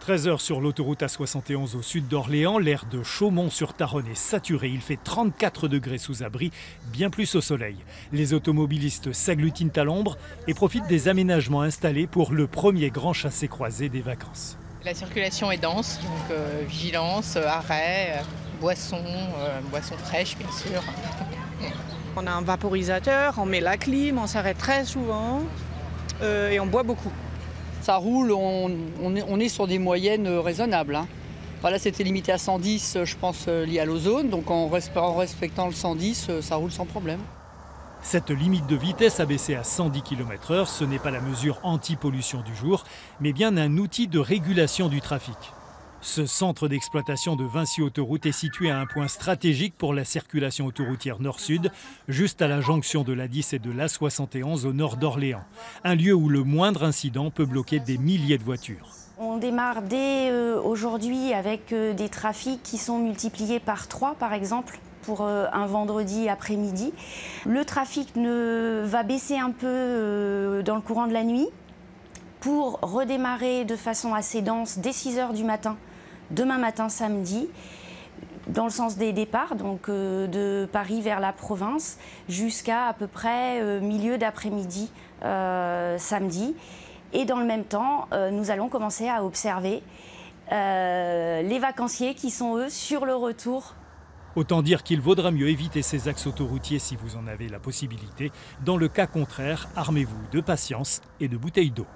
13 heures sur l'autoroute A71 au sud d'Orléans, l'aire de Chaumont-sur-Tharonne est saturé. Il fait 34 degrés sous abri, bien plus au soleil. Les automobilistes s'agglutinent à l'ombre et profitent des aménagements installés pour le premier grand chassé-croisé des vacances. La circulation est dense, donc vigilance, arrêt, boissons fraîches bien sûr. On a un vaporisateur, on met la clim, on s'arrête très souvent et on boit beaucoup. Ça roule, on est sur des moyennes raisonnables. Voilà, c'était limité à 110, je pense, lié à l'ozone. Donc en respectant le 110, ça roule sans problème. Cette limite de vitesse abaissée à 110 km/h, ce n'est pas la mesure anti-pollution du jour, mais bien un outil de régulation du trafic. Ce centre d'exploitation de Vinci Autoroute est situé à un point stratégique pour la circulation autoroutière nord-sud, juste à la jonction de l'A10 et de l'A71 au nord d'Orléans. Un lieu où le moindre incident peut bloquer des milliers de voitures. On démarre dès aujourd'hui avec des trafics qui sont multipliés par 3 par exemple pour un vendredi après-midi. Le trafic va baisser un peu dans le courant de la nuit pour redémarrer de façon assez dense dès 6 h du matin. Demain matin, samedi, dans le sens des départs, donc de Paris vers la province, jusqu'à à peu près milieu d'après-midi samedi. Et dans le même temps, nous allons commencer à observer les vacanciers qui sont, eux, sur le retour. Autant dire qu'il vaudra mieux éviter ces axes autoroutiers si vous en avez la possibilité. Dans le cas contraire, armez-vous de patience et de bouteilles d'eau.